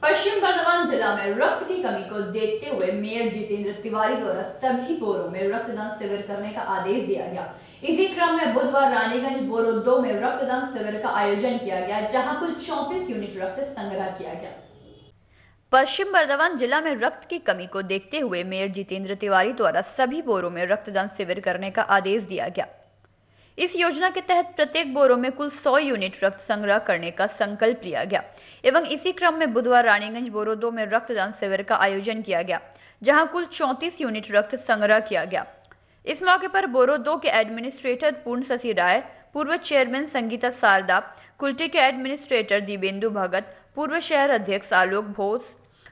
पश्चिम बर्धमान जिला में रक्त की कमी को देखते हुए मेयर जितेंद्र तिवारी द्वारा सभी बोरों में रक्तदान शिविर करने का आदेश दिया गया। इसी क्रम में बुधवार रानीगंज बोरो 2 में रक्तदान शिविर का आयोजन किया गया, जहां कुल 34 यूनिट रक्त संग्रह किया गया। पश्चिम बर्धमान जिला में रक्त की कमी को देखते हुए मेयर जितेंद्र तिवारी द्वारा सभी बोरों में रक्तदान शिविर करने का आदेश दिया गया। इस योजना के तहत प्रत्येक बोरों में कुल 100 यूनिट रक्त संग्रह करने का संकल्प लिया गया एवं इसी क्रम में बुधवार रानीगंज बोरो 2 में रक्तदान शिविर का आयोजन किया गया, जहां कुल 34 यूनिट रक्त संग्रह किया गया। इस मौके पर बोरो 2 के एडमिनिस्ट्रेटर पूर्ण शशि राय, पूर्व चेयरमैन संगीता शारदा, कुल्टी के एडमिनिस्ट्रेटर दीपेंदु भगत, पूर्व शहर अध्यक्ष आलोक घोष,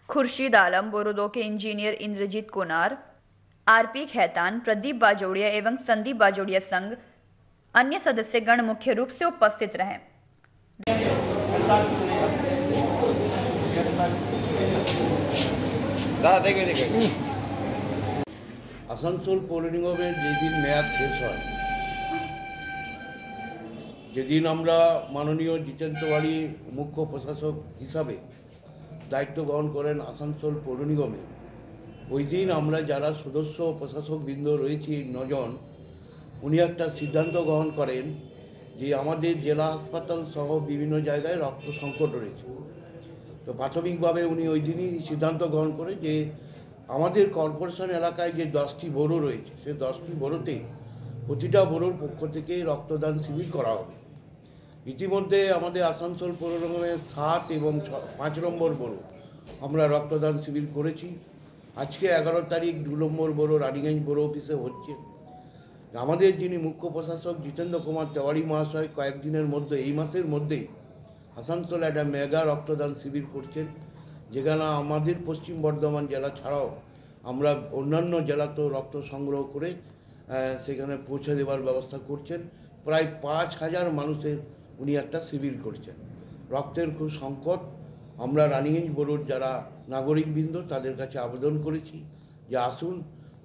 खुर्शीद आलम, बोरो 2 के इंजीनियर इंद्रजीत कोनार, आरपी खैतान, प्रदीप बाजोड़िया एवं संदीप बाजोड़िया संघ अन्य सदस्यगण मुख्य रूप से उपस्थित रहे। आसानसोल पौर निगमेर जेदिन मेयाद शेष हय जेदिन आमरा माननीय जितेंद्र तिवारी मुख्य प्रशासक हिसाबे दायित्व ग्रहण करें आसानसोल पौर निगमे ओई दिन आमरा जारा सदस्य प्रशासक बृंद रयेछि 9 जन उनी एक सिद्धांत ग्रहण करें जे आमादेर जिला हासपाताल सह विभिन्न जगह रक्त संकट रयेछे। तो प्राथमिकभावे उनी ओई दिनई सिद्धांत ग्रहण करें जे आमादेर कॉर्पोरेशन एलाकाय जे 10टी बोरो रयेछे से 10टी बोरोते प्रतिटा बोरोर पक्ष थेके रक्तदान शिविर करा होबे। इतिमध्ये आमादेर आसानसोल पौर निगमे 7 एवं 5 नम्बर बोरो आमरा रक्तदान शिविर करेछि। आजके 11 तारीख 2 नम्बर बोरो रानीगंज बोरो अफिसे होच्छे। आमादेर जिनि मुख्य प्रशासक जितेंद्र कुमार तिवारी महाशय कयेकदिनेर मध्य एई मासेर मध्येई आसानसोले एक मेगा रक्तदान शिविर करछेन, जेखाने आमादेर पश्चिम बर्धमान जिला छाड़ाओ आमरा अन्यान्य जिलातेও रक्त संग्रह करे सेखाने पौঁছে देवार व्यवस्था करछेन। प्राय 5000 मानुषेर उनी एक शिविर करछेन। रक्तेर खूब संकट। आमरा रानीगंज बोरोर जारा नागरिकबृंद तादेर काछे आवेदन करेछि जे आसुन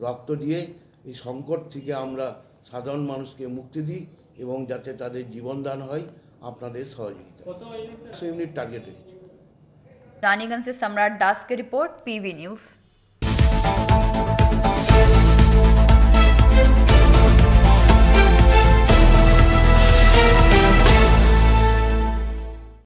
रक्त दिए এই সংকট থেকে আমরা সাধারণ মানুষকে মুক্তি দিই এবং যাতে তাদের জীবনদান হয় আপনাদের সহযোগিতা। কত ইউনিট টার্গেট রয়েছে? रानीगंज से सम्राट दास की रिपोर्ट, पीवी न्यूज़।